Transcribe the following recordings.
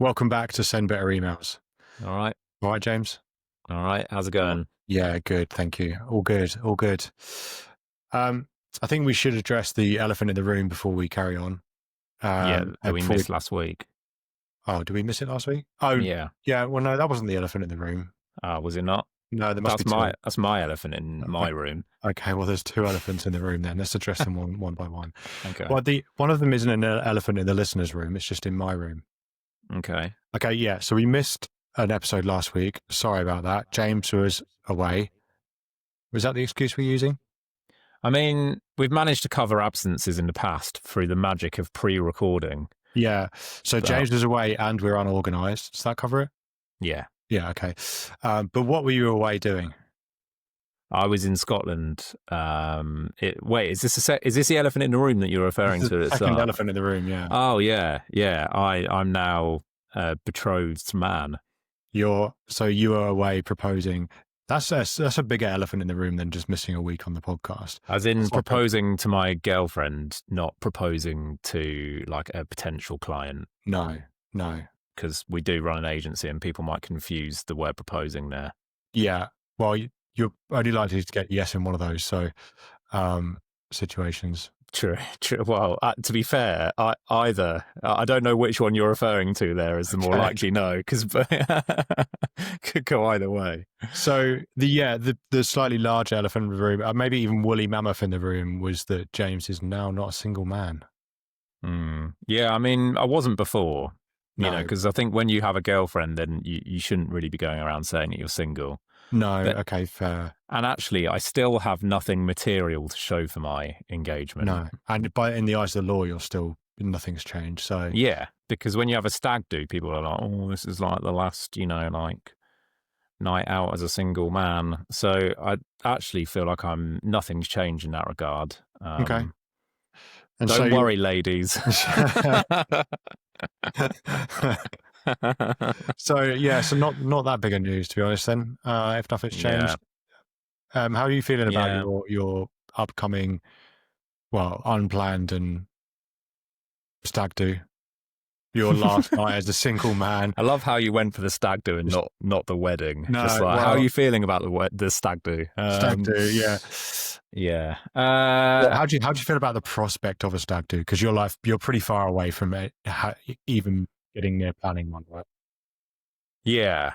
Welcome back to Send Better Emails. All right. All right, James? All right. How's it going? Yeah, good. Thank you. All good. All good. I think we should address the elephant in the room before we carry on. That we missed last week. Oh, did we miss it last week? Oh, yeah. Yeah. Well, no, that wasn't the elephant in the room. Was it not? No, there must be two. two. That's my elephant in my room. Okay, well, there's two elephants in the room then. Let's address them one by one. Okay. Well, one of them isn't an elephant in the listener's room. It's just in my room. Okay. Okay, yeah. So we missed an episode last week. Sorry about that. James was away. Was that the excuse we're using? I mean, we've managed to cover absences in the past through the magic of pre-recording. Yeah. So James was away and we're unorganized. Does that cover it? Yeah. Yeah. Okay. But what were you away doing? I was in Scotland. Wait, is this the elephant in the room that you're referring to? The second elephant in the room. Yeah. Oh yeah. I'm now a betrothed man. So you were away proposing. That's a bigger elephant in the room than just missing a week on the podcast. As in proposing to my girlfriend, not proposing to like a potential client. No. Because we do run an agency and people might confuse the word proposing there. Yeah. Well, you're only likely to get yes in one of those. So situations. True. Well, to be fair, I don't know which one you're referring to there as the more likely no, because could go either way. So the slightly larger elephant in the room, maybe even woolly mammoth in the room, was that James is now not a single man. Yeah, I mean, I wasn't before, you know, because I think when you have a girlfriend, then you shouldn't really be going around saying that you're single. No, okay, fair. And actually, I still have nothing material to show for my engagement. No, and in the eyes of the law, you're still, nothing's changed. So yeah, because when you have a stag do, people are like, oh, this is like the last, like night out as a single man. So I actually feel like nothing's changed in that regard. Okay. And don't worry, ladies. So not that big a news, to be honest. Then, if nothing's changed, how are you feeling about your upcoming, unplanned and stag do? Your last night as a single man. I love how you went for the stag do and not the wedding. No, just like, how are you feeling about the stag do? Stag do, yeah. How do you feel about the prospect of a stag do? Because you're pretty far away from it, even getting near planning one, right? Yeah.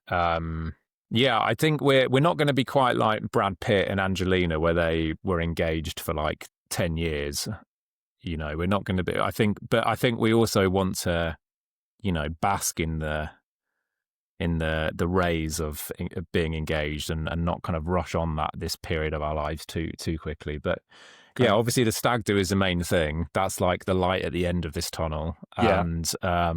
I think we're not going to be quite like Brad Pitt and Angelina, where they were engaged for like 10 years. We're not going to be. I think we also want to, bask in the rays of being engaged and not kind of rush on this period of our lives too quickly. But yeah, obviously the stag do is the main thing. That's like the light at the end of this tunnel. And I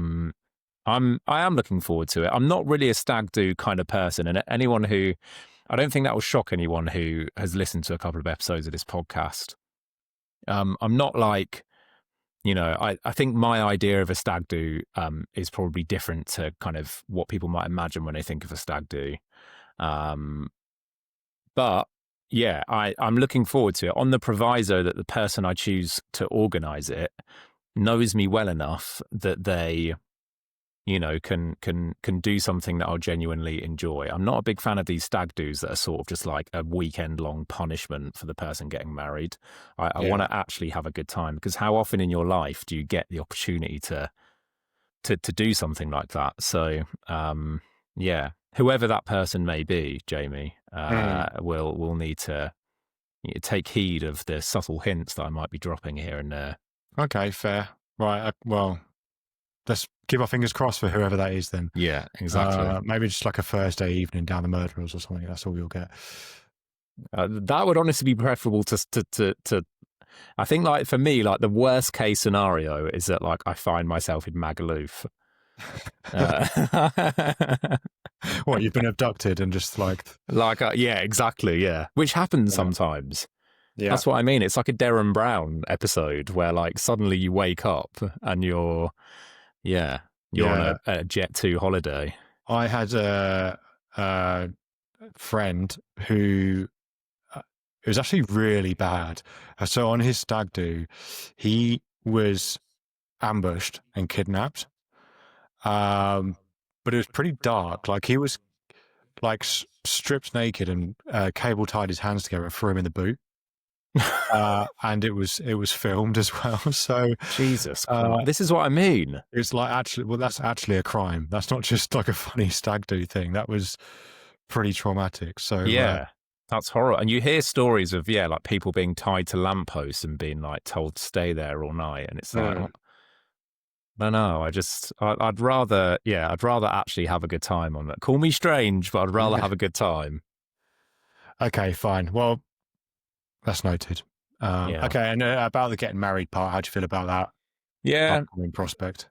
am looking forward to it. I'm not really a stag do kind of person, and I don't think that will shock anyone who has listened to a couple of episodes of this podcast. I'm not like, I think my idea of a stag do is probably different to kind of what people might imagine when they think of a stag do. But yeah, I'm looking forward to it on the proviso that the person I choose to organize it knows me well enough that they, can do something that I'll genuinely enjoy. I'm not a big fan of these stag do's that are sort of just like a weekend long punishment for the person getting married. I want to actually have a good time, because how often in your life do you get the opportunity to do something like that? So, whoever that person may be, Jamie, will need to take heed of the subtle hints that I might be dropping here and there. Okay, fair. Right. Well, let's keep our fingers crossed for whoever that is then. Yeah, exactly. Maybe just like a Thursday evening down the Murderers or something. That's all you'll get. That would honestly be preferable to I think, like, for me, like the worst case scenario is that like I find myself in Magaluf. What, you've been abducted and just yeah, exactly, yeah, which happens sometimes. Yeah, that's what I mean. It's like a Derren Brown episode where like suddenly you wake up and you're on a Jet 2 holiday. I had a friend who it was actually really bad. So on his stag do, he was ambushed and kidnapped. But it was pretty dark. Like he was like stripped naked and cable tied his hands together and threw him in the boot. And it was filmed as well. So Jesus Christ, this is what I mean. It's like that's actually a crime. That's not just like a funny stag do thing. That was pretty traumatic. So yeah, that's horrible. And you hear stories of like people being tied to lampposts and being like told to stay there all night, and it's like, no, I'd rather actually have a good time on that. Call me strange, but I'd rather have a good time. Okay, fine. Well, that's noted. Okay, and about the getting married part, how do you feel about that? Yeah, upcoming prospect.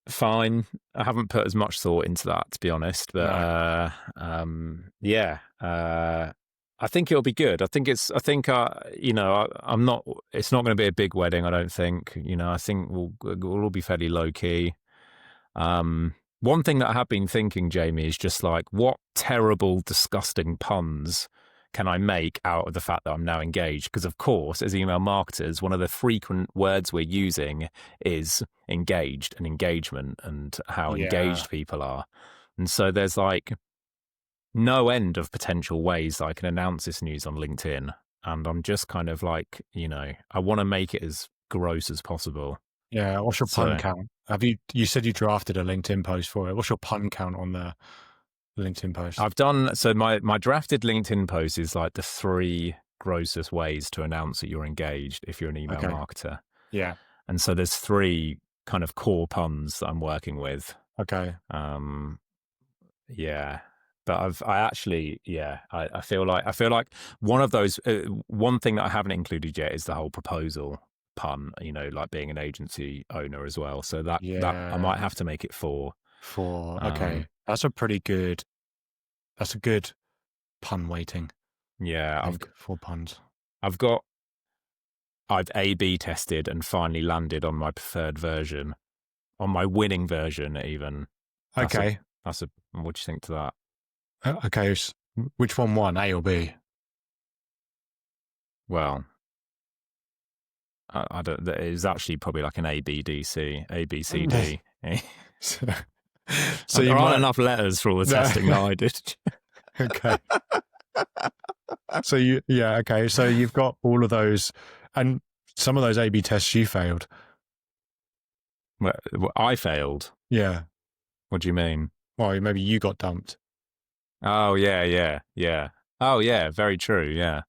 Fine. I haven't put as much thought into that, to be honest, but I think it'll be good. I'm not. It's not going to be a big wedding, I don't think. I think we'll all be fairly low key. One thing that I have been thinking, Jamie, is just like, what terrible, disgusting puns can I make out of the fact that I'm now engaged? Because, of course, as email marketers, one of the frequent words we're using is engaged and engagement and how engaged people are. And so there's like no end of potential ways I can announce this news on LinkedIn. And I'm just kind of like, I want to make it as gross as possible. Yeah. What's your pun count? You said you drafted a LinkedIn post for it. What's your pun count on the LinkedIn post? I've done, so my drafted LinkedIn post is like the 3 grossest ways to announce that you're engaged if you're an email marketer. Yeah. And so there's 3 kind of core puns that I'm working with. Okay. Yeah. But I feel like one of those, one thing that I haven't included yet is the whole proposal pun, like being an agency owner as well. So that I might have to make it 4. 4. Okay. That's a good pun weighting. Yeah. I've got 4 puns. I've A/B tested and finally landed on my preferred version, on my winning version even. What do you think to that? Okay, which one won, A or B? Well, I don't. It was actually probably like an ABDC, ABCD. So there aren't enough letters for all the testing that I did. Okay. So So you've got all of those, and some of those A/B tests you failed. Well, I failed. Yeah. What do you mean? Well, maybe you got dumped. Oh yeah. Oh yeah, very true. Yeah.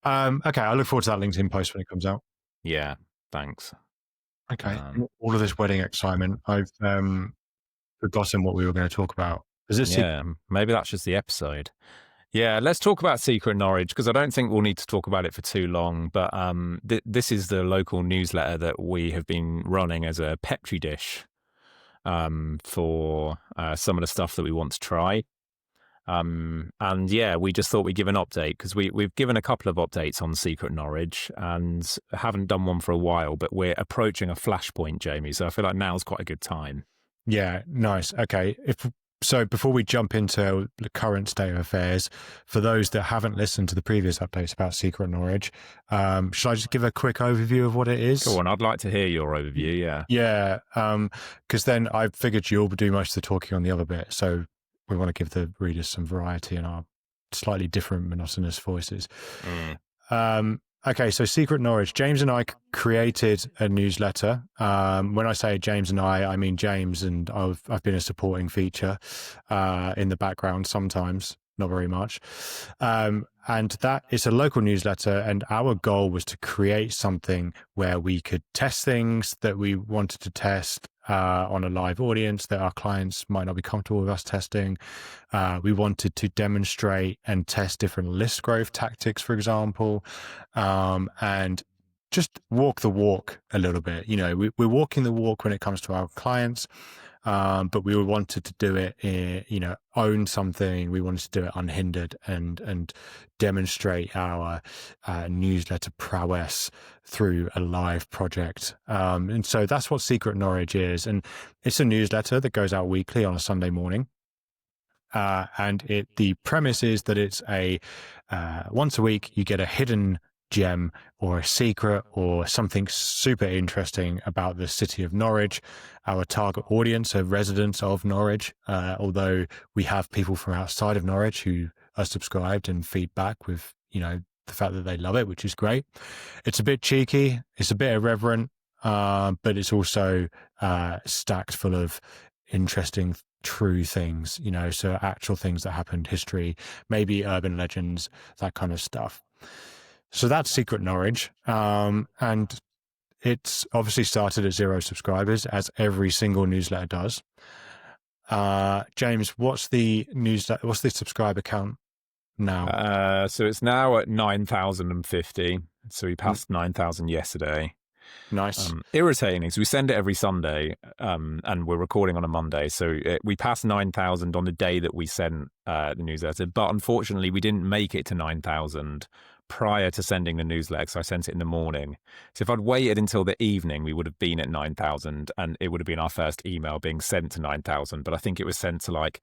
Okay, I look forward to that LinkedIn post when it comes out. Yeah, thanks. Okay. All of this wedding excitement, I've forgotten what we were going to talk about. Maybe that's just the episode. Yeah, let's talk about Secret Norwich, because I don't think we'll need to talk about it for too long. But this is the local newsletter that we have been running as a petri dish for some of the stuff that we want to try. And we just thought we'd give an update, because we've given a couple of updates on Secret Norwich and haven't done one for a while, but we're approaching a flashpoint, Jamie. So I feel like now's quite a good time. Yeah, nice. Okay. So before we jump into the current state of affairs, for those that haven't listened to the previous updates about Secret Norwich, should I just give a quick overview of what it is? Go on, I'd like to hear your overview, yeah. Yeah, because then I figured you'll do most of the talking on the other bit, so we want to give the readers some variety in our slightly different monotonous voices. Okay, so Secret Norwich. James and I created a newsletter. When I say James and I mean James, and I've been a supporting feature in the background sometimes, not very much. And that is a local newsletter, and our goal was to create something where we could test things that we wanted to test on a live audience that our clients might not be comfortable with us testing. We wanted to demonstrate and test different list growth tactics, for example, and just walk the walk a little bit. We're walking the walk when it comes to our clients, but we wanted to do it, own something. We wanted to do it unhindered and demonstrate our newsletter prowess through a live project. And so that's what Secret Norwich is. And it's a newsletter that goes out weekly on a Sunday morning. And the premise is that it's a once a week, you get a hidden gem or a secret or something super interesting about the city of Norwich. Our target audience are residents of Norwich, although we have people from outside of Norwich who are subscribed and feedback with, the fact that they love it, which is great. It's a bit cheeky. It's a bit irreverent, but it's also stacked full of interesting, true things, so actual things that happened, history, maybe urban legends, that kind of stuff. So that's Secret Norwich. And it's obviously started at 0 subscribers, as every single newsletter does. James, what's the subscriber count now? So it's now at 9,050. So we passed 9,000 yesterday. Nice. Irritating. So we send it every Sunday, and we're recording on a Monday. So we passed 9,000 on the day that we sent the newsletter. But unfortunately, we didn't make it to 9,000 prior to sending the newsletter. So I sent it in the morning. So if I'd waited until the evening, we would have been at 9,000, and it would have been our first email being sent to 9,000. But I think it was sent to like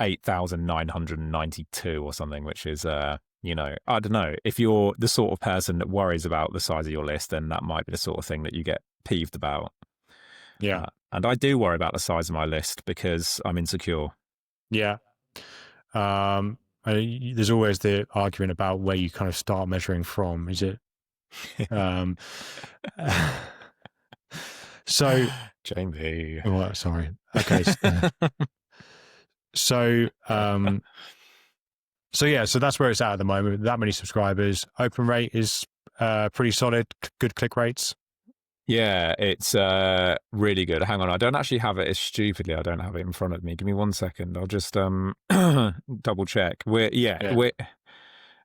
8,992 or something, which is, I don't know. If you're the sort of person that worries about the size of your list, then that might be the sort of thing that you get peeved about. Yeah. And I do worry about the size of my list because I'm insecure. Yeah. There's always the argument about where you kind of start measuring from. Is it? So, Jamie. Oh, sorry. Okay. So that's where it's at the moment. That many subscribers. Open rate is pretty solid. Good click rates. Yeah, it's really good. Hang on, I don't actually have it. It's stupidly, I don't have it in front of me. Give me 1 second. I'll just double check. We're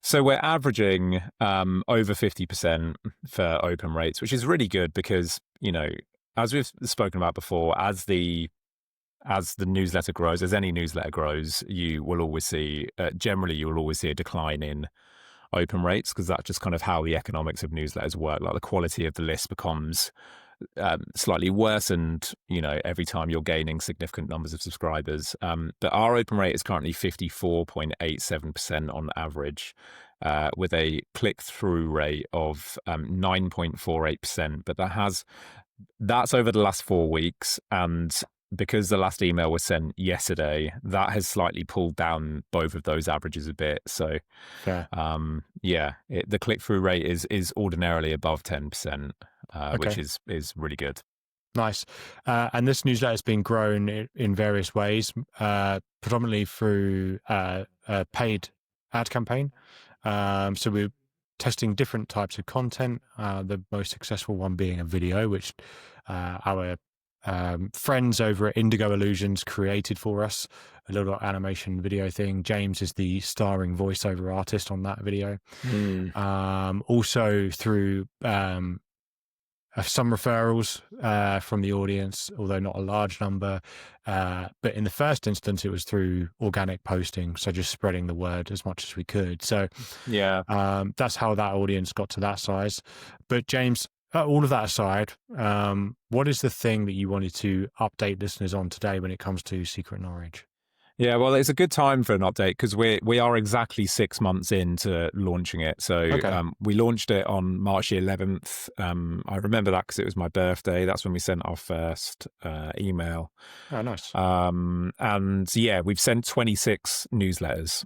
averaging over 50% for open rates, which is really good because, as we've spoken about before, as the newsletter grows, as any newsletter grows, you will always see, generally, you will always see a decline in open rates because that's just kind of how the economics of newsletters work. Like the quality of the list becomes slightly worsened, every time you're gaining significant numbers of subscribers. But our open rate is currently 54.87% on average, with a click-through rate of 9.48%. But that's over the last 4 weeks, and because the last email was sent yesterday, that has slightly pulled down both of those averages a bit. So, the click-through rate is ordinarily above 10%, which is really good. Nice. And this newsletter has been grown in various ways, predominantly through a paid ad campaign. So we're testing different types of content, the most successful one being a video, which our friends over at Indigo Illusions created for us, a little animation video thing. James is the starring voiceover artist on that video. Also through some referrals from the audience, although not a large number, but in the first instance it was through organic posting, so just spreading the word as much as we could. So that's how that audience got to that size. But James, all of that aside, what is the thing that you wanted to update listeners on today when it comes to Secret Norwich? Yeah, well, it's a good time for an update because we are exactly 6 months into launching it. So we launched it on March 11th. I remember that because it was my birthday. That's when we sent our first email. Oh, nice. And yeah, we've sent 26 newsletters.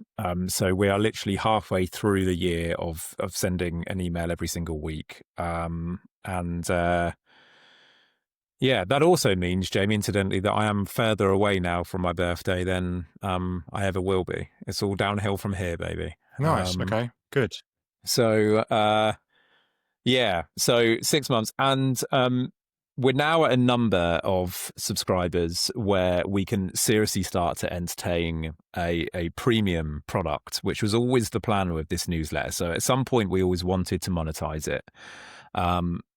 So we are literally halfway through the year of sending an email every single week. Yeah, that also means, Jamie, incidentally, that I am further away now from my birthday than I ever will be. It's all downhill from here, baby. Nice. Okay, good. So, so 6 months. And we're now at a number of subscribers where we can seriously start to entertain a premium product, which was always the plan with this newsletter. So at some point, we always wanted to monetize it.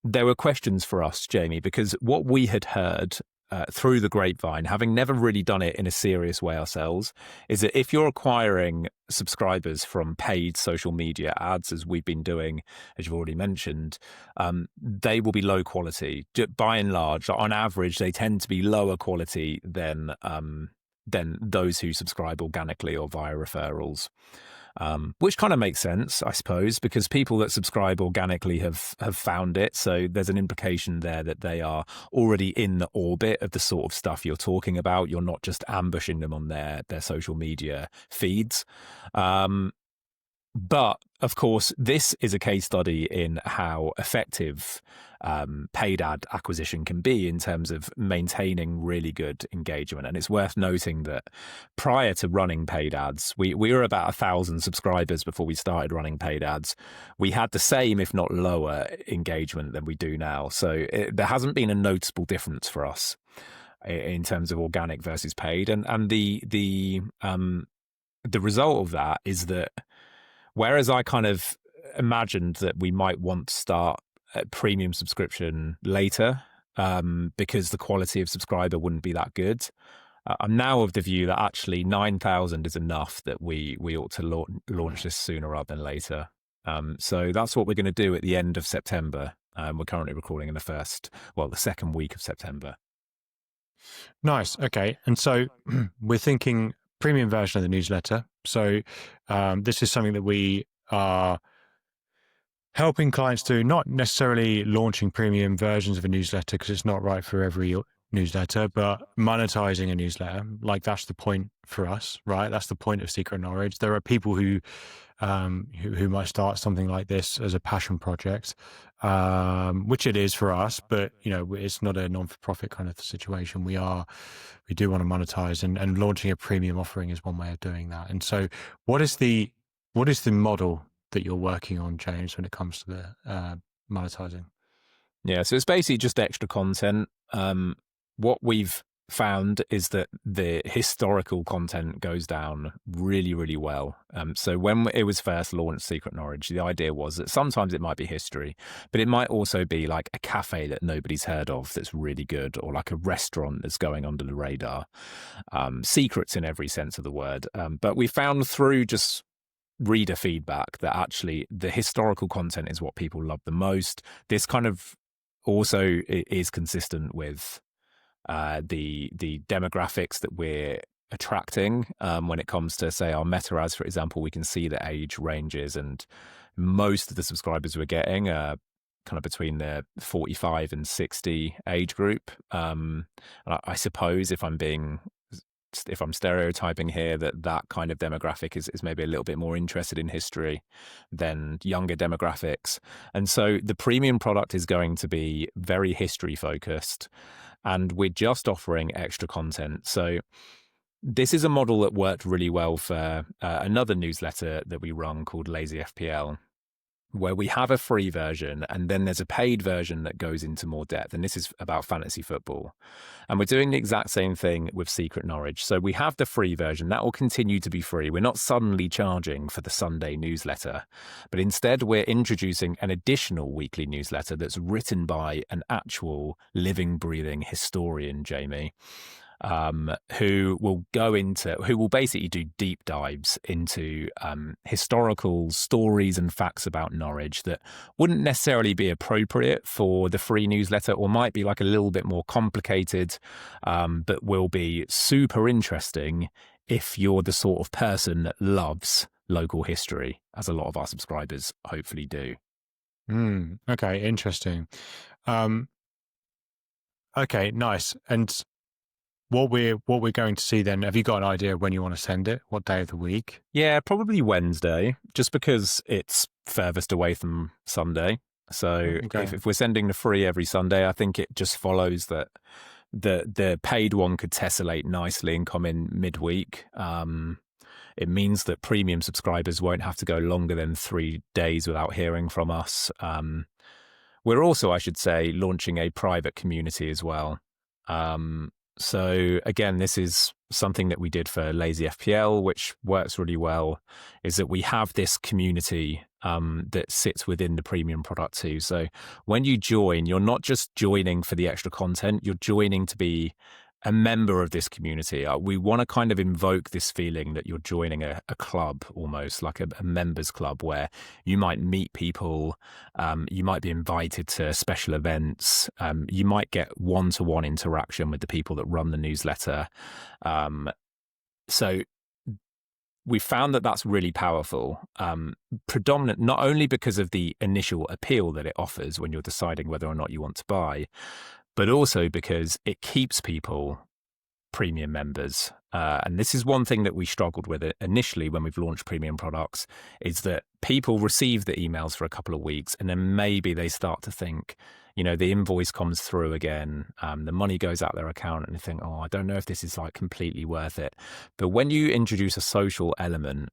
There were questions for us, Jamie, because what we had heard through the grapevine, having never really done it in a serious way ourselves, is that if you're acquiring subscribers from paid social media ads, as we've been doing, as you've already mentioned, they will be low quality. By and large, on average, they tend to be lower quality than those who subscribe organically or via referrals. which kind of makes sense, I suppose, because people that subscribe organically have found it. So there's an implication there that they are already in the orbit of the sort of stuff you're talking about. You're not just ambushing them on their social media feeds. But of course, this is a case study in how effective paid ad acquisition can be in terms of maintaining really good engagement. And it's worth noting that prior to running paid ads, we were about 1,000 subscribers before we started running paid ads. We had the same, if not lower, engagement than we do now. So there hasn't been a noticeable difference for us in terms of organic versus paid. And the result of that is that whereas I kind of imagined that we might want to start a premium subscription later because the quality of subscriber wouldn't be that good, I'm now of the view that actually 9,000 is enough, that we ought to launch this sooner rather than later. So that's what we're going to do at the end of September. We're currently recording in the second week of September. Nice. Okay. And so we're thinking premium version of the newsletter. So this is something that we are helping clients do, not necessarily launching premium versions of a newsletter because it's not right for every newsletter, but monetizing a newsletter. Like, that's the point for us, right? That's the point of Secret Norwich. There are people who might start something like this as a passion project, which it is for us, but it's not a non-for-profit kind of situation. We do want to monetize, and launching a premium offering is one way of doing that. And so what is the model that you're working on, James, when it comes to the monetizing? Yeah, so it's basically just extra content. What we've found is that the historical content goes down really, really well. So when it was first launched, Secret Norwich, the idea was that sometimes it might be history, but it might also be like a cafe that nobody's heard of that's really good, or like a restaurant that's going under the radar. Secrets in every sense of the word. But we found through just reader feedback that actually the historical content is what people love the most. This kind of also is consistent with the demographics that we're attracting. When it comes to, say, our meta ads, for example, we can see the age ranges, and most of the subscribers we're getting are kind of between the 45 and 60 age group. And I suppose if I'm stereotyping here, that kind of demographic is maybe a little bit more interested in history than younger demographics. And so the premium product is going to be very history focused, and we're just offering extra content. So this is a model that worked really well for another newsletter that we run called Lazy FPL, where we have a free version and then there's a paid version that goes into more depth. And this is about fantasy football. And we're doing the exact same thing with Secret Norwich. So we have the free version that will continue to be free. We're not suddenly charging for the Sunday newsletter, but instead we're introducing an additional weekly newsletter that's written by an actual living, breathing historian, Jamie, who will basically do deep dives into historical stories and facts about Norwich that wouldn't necessarily be appropriate for the free newsletter, or might be like a little bit more complicated, but will be super interesting if you're the sort of person that loves local history, as a lot of our subscribers hopefully do. Okay, interesting. Okay, nice. And what we're going to see then, have you got an idea of when you want to send it? What day of the week? Yeah, probably Wednesday, just because it's furthest away from Sunday. So if we're sending the free every Sunday, I think it just follows that the paid one could tessellate nicely and come in midweek. It means that premium subscribers won't have to go longer than 3 days without hearing from us. We're also, I should say, launching a private community as well. So again, this is something that we did for Lazy FPL, which works really well, is that we have this community that sits within the premium product too. So when you join, you're not just joining for the extra content, you're joining to be a member of this community. We want to kind of invoke this feeling that you're joining a club, almost like a members club, where you might meet people, you might be invited to special events, you might get one-to-one interaction with the people that run the newsletter. So we found that that's really powerful, predominant not only because of the initial appeal that it offers when you're deciding whether or not you want to buy, but also because it keeps people premium members. And this is one thing that we struggled with initially when we've launched premium products, is that people receive the emails for a couple of weeks and then maybe they start to think, the invoice comes through again, the money goes out their account, and they think, oh, I don't know if this is like completely worth it. But when you introduce a social element,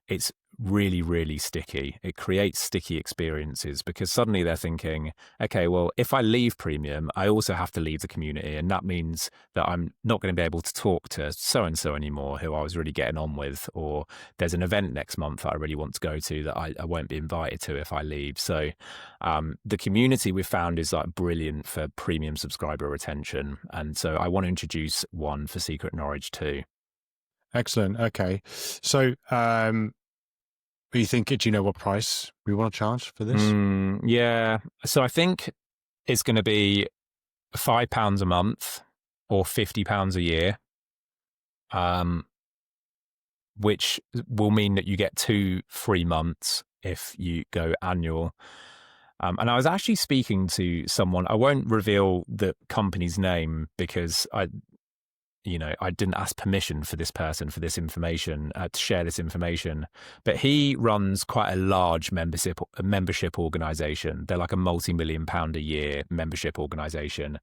it's really, really sticky. It creates sticky experiences because suddenly they're thinking, okay, well, if I leave premium, I also have to leave the community. And that means that I'm not going to be able to talk to so-and-so anymore who I was really getting on with, or there's an event next month that I really want to go to that I won't be invited to if I leave. So the community we've found is like brilliant for premium subscriber retention. And so I want to introduce one for Secret Norwich too. Excellent. Okay. So, do you know what price we want to charge for this? Yeah. So I think it's going to be £5 a month or £50 a year, which will mean that you get 2 free months if you go annual. And I was actually speaking to someone. I won't reveal the company's name because I didn't ask permission for this person for this information, to share this information, but he runs quite a large membership organization. They're like a multi-million-pound a year membership organization.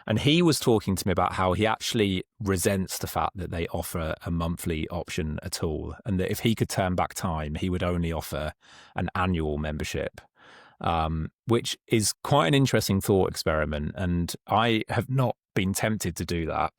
And he was talking to me about how he actually resents the fact that they offer a monthly option at all. And that if he could turn back time, he would only offer an annual membership, which is quite an interesting thought experiment. And I have not been tempted to do that.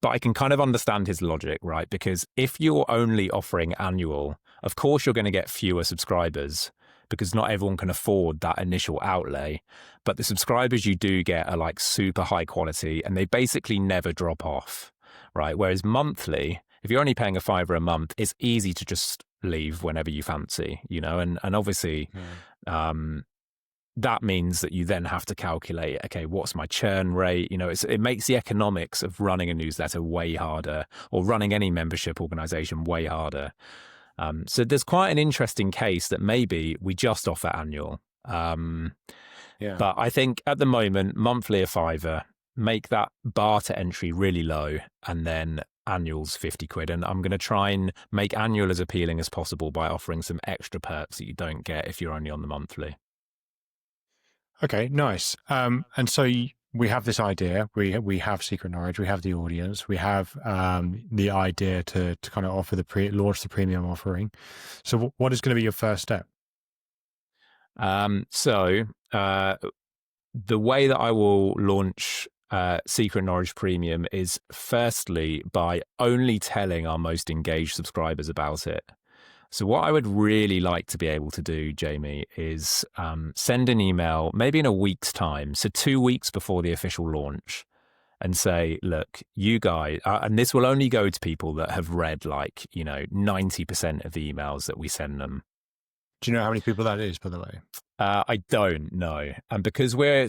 But I can kind of understand his logic, right? Because if you're only offering annual, of course you're going to get fewer subscribers because not everyone can afford that initial outlay. But the subscribers you do get are like super high quality and they basically never drop off, right? Whereas monthly, if you're only paying a £5 a month, it's easy to just leave whenever you fancy, and obviously, that means that you then have to calculate, okay, what's my churn rate? It makes the economics of running a newsletter way harder, or running any membership organization way harder. So there's quite an interesting case that maybe we just offer annual. But I think at the moment, monthly a £5, make that bar to entry really low, and then annual's £50. And I'm going to try and make annual as appealing as possible by offering some extra perks that you don't get if you're only on the monthly. Okay, nice. And so we have this idea. We have Secret Norwich. We have the audience. We have the idea to kind of offer launch the premium offering. So what is going to be your first step? So the way that I will launch Secret Norwich Premium is firstly by only telling our most engaged subscribers about it. So what I would really like to be able to do, Jamie, is send an email maybe in a week's time, so 2 weeks before the official launch, and say, look, you guys, and this will only go to people that have read 90% of the emails that we send them. Do you know how many people that is, by the way? I don't know. And because we're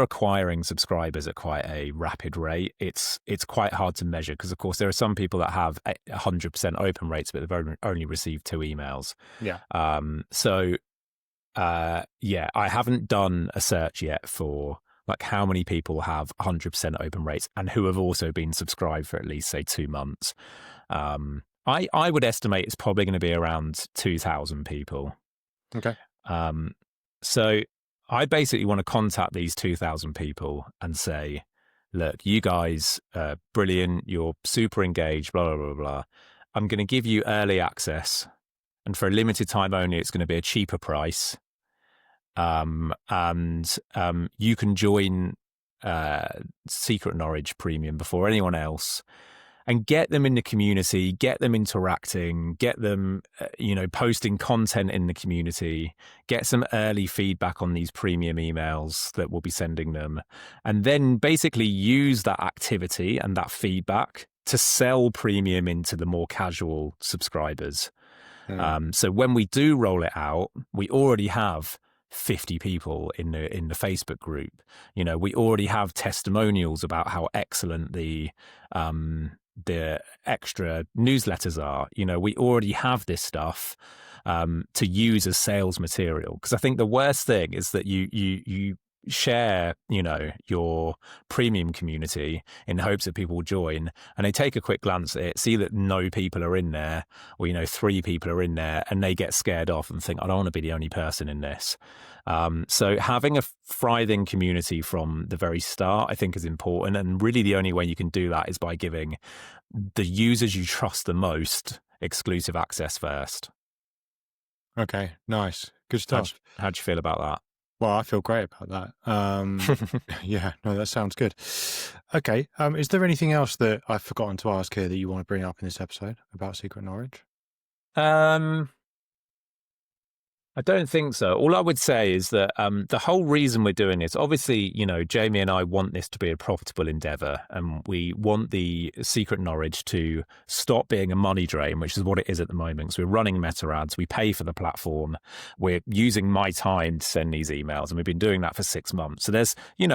acquiring subscribers at quite a rapid rate, it's quite hard to measure because, of course, there are some people that have 100% open rates, but they've only received 2 emails. Yeah. I haven't done a search yet for like how many people have 100% open rates and who have also been subscribed for at least, say, 2 months. I would estimate it's probably going to be around 2,000 people. Okay. So I basically want to contact these 2,000 people and say, look, you guys are brilliant. You're super engaged, blah, blah, blah, blah. I'm going to give you early access. And for a limited time only, it's going to be a cheaper price. And you can join Secret Norwich Premium before anyone else. And get them in the community, get them interacting, get them, posting content in the community, get some early feedback on these premium emails that we'll be sending them, and then basically use that activity and that feedback to sell premium into the more casual subscribers. So when we do roll it out, we already have 50 people in the Facebook group. We already have testimonials about how excellent the the extra newsletters are. We already have this stuff to use as sales material. Because I think the worst thing is that you share, your premium community in hopes that people will join, and they take a quick glance at it, see that no people are in there, or 3 people are in there, and they get scared off and think, I don't want to be the only person in this. So having a thriving community from the very start, I think, is important. And really the only way you can do that is by giving the users you trust the most exclusive access first. Okay, nice. Good stuff. How'd you feel about that? Well, I feel great about that. Yeah, no, that sounds good. Okay. Is there anything else that I've forgotten to ask here that you want to bring up in this episode about Secret Norwich? I don't think so. All I would say is that the whole reason we're doing this, obviously, Jamie and I want this to be a profitable endeavor, and we want the Secret Norwich to stop being a money drain, which is what it is at the moment. So we're running meta ads, we pay for the platform, we're using my time to send these emails, and we've been doing that for 6 months. So there's,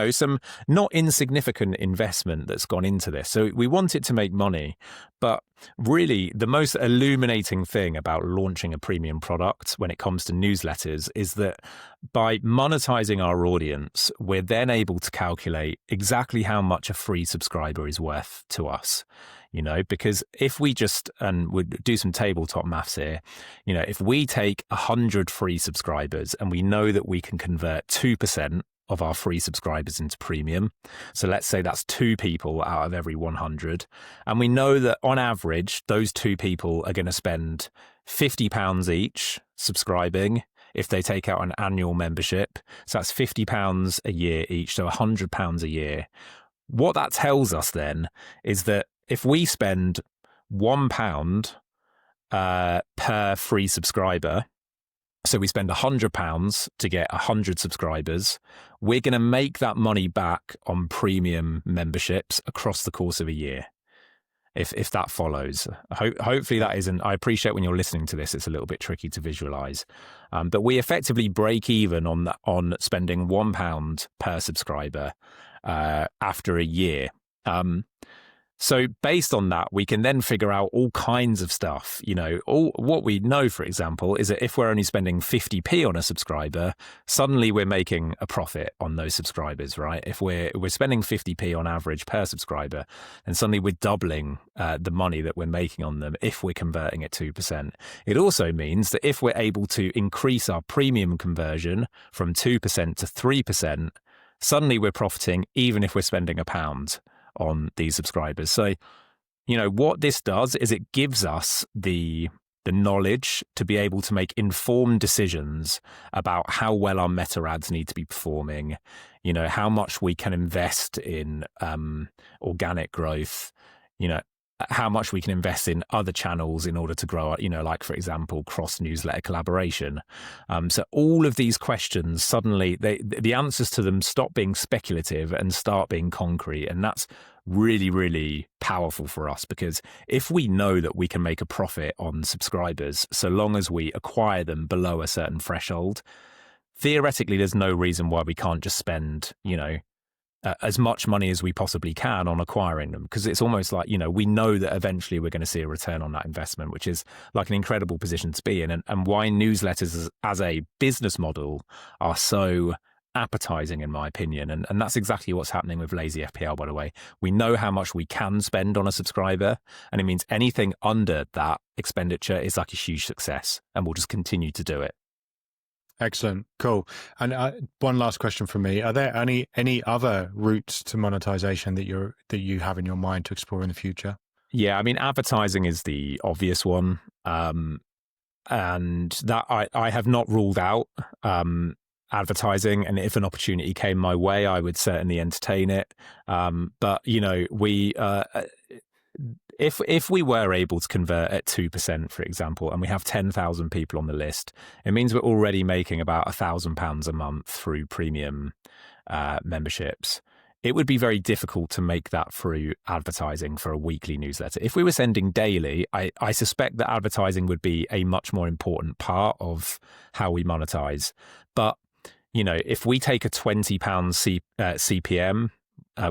some not insignificant investment that's gone into this. So we want it to make money, but really, the most illuminating thing about launching a premium product when it comes to newsletters is that by monetizing our audience, we're then able to calculate exactly how much a free subscriber is worth to us. Because if we and we'll do some tabletop maths here, if we take 100 free subscribers and we know that we can convert 2% of our free subscribers into premium. So let's say that's 2 people out of every 100. And we know that on average, those 2 people are going to spend £50 each subscribing if they take out an annual membership. So that's £50 a year each, so £100 a year. What that tells us then is that if we spend £1 per free subscriber, so we spend £100 to get 100 subscribers, we're going to make that money back on premium memberships across the course of a year, if that follows. Hopefully that isn't. I appreciate when you're listening to this, it's a little bit tricky to visualize. But we effectively break even on spending £1 per subscriber after a year. So based on that, we can then figure out all kinds of stuff. What we know, for example, is that if we're only spending 50p on a subscriber, suddenly we're making a profit on those subscribers, right? If we're spending 50p on average per subscriber, then suddenly we're doubling the money that we're making on them if we're converting at 2%. It also means that if we're able to increase our premium conversion from 2% to 3%, suddenly we're profiting even if we're spending £1 on these subscribers. So, what this does is it gives us the knowledge to be able to make informed decisions about how well our meta ads need to be performing, how much we can invest in organic growth, how much we can invest in other channels in order to grow, like, for example, cross-newsletter collaboration. So all of these questions, suddenly, the answers to them stop being speculative and start being concrete. And that's really, really powerful for us, because if we know that we can make a profit on subscribers, so long as we acquire them below a certain threshold, theoretically, there's no reason why we can't just spend, as much money as we possibly can on acquiring them, because it's almost like, we know that eventually we're going to see a return on that investment, which is like an incredible position to be in, and why newsletters as a business model are so appetizing, in my opinion. And that's exactly what's happening with Lazy FPL, by the way. We know how much we can spend on a subscriber, and it means anything under that expenditure is like a huge success, and we'll just continue to do it. Excellent. Cool. And one last question from me. Are there any other routes to monetization that you have in your mind to explore in the future? Yeah, I mean, advertising is the obvious one. And that I have not ruled out advertising. And if an opportunity came my way, I would certainly entertain it. But, if we were able to convert at 2%, for example, and we have 10,000 people on the list, it means we're already making about £1,000 a month through premium memberships. It would be very difficult to make that through advertising for a weekly newsletter. If we were sending daily, I suspect that advertising would be a much more important part of how we monetize. But, if we take a £20 CPM,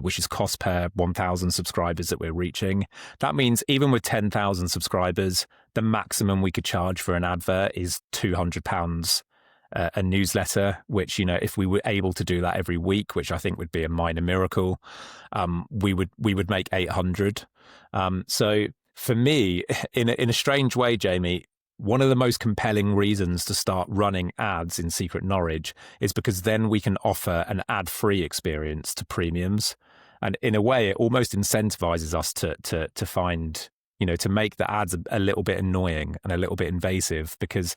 which is cost per 1,000 subscribers that we're reaching. That means even with 10,000 subscribers, the maximum we could charge for an advert is £200 a newsletter, which, if we were able to do that every week, which I think would be a minor miracle, we would make 800. So for me, in a strange way, Jamie, one of the most compelling reasons to start running ads in Secret Norwich is because then we can offer an ad-free experience to premiums. And in a way, it almost incentivizes us to find, to make the ads a little bit annoying and a little bit invasive, because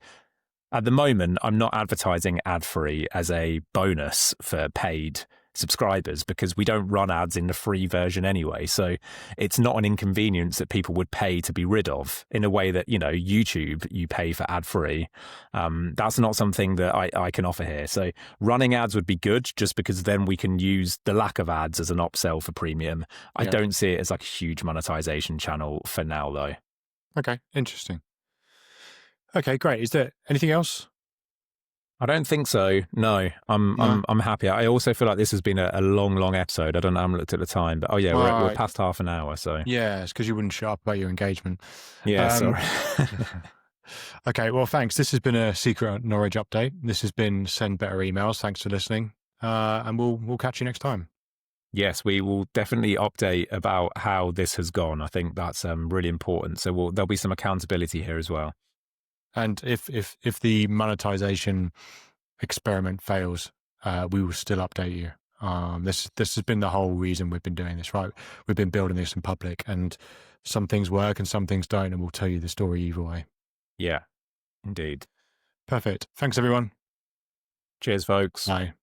at the moment, I'm not advertising ad-free as a bonus for paid subscribers, because we don't run ads in the free version anyway. So it's not an inconvenience that people would pay to be rid of, in a way that, YouTube, you pay for ad-free. That's not something that I can offer here. So running ads would be good, just because then we can use the lack of ads as an upsell for premium. I don't see it as like a huge monetization channel for now, though. Okay, interesting. Okay, great. Is there anything else? I don't think so. No, I'm happy. I also feel like this has been a long episode. I don't know. I haven't looked at the time, but we're past half an hour. So yeah, it's because you wouldn't shut up about your engagement. Yeah, sorry. Okay, well, thanks. This has been a Secret Norwich update. This has been Send Better Emails. Thanks for listening, and we'll catch you next time. Yes, we will definitely update about how this has gone. I think that's really important. So there'll be some accountability here as well. And if the monetization experiment fails, we will still update you. This has been the whole reason we've been doing this, right? We've been building this in public, and some things work and some things don't, and we'll tell you the story either way. Yeah, indeed. Perfect. Thanks, everyone. Cheers, folks. Bye.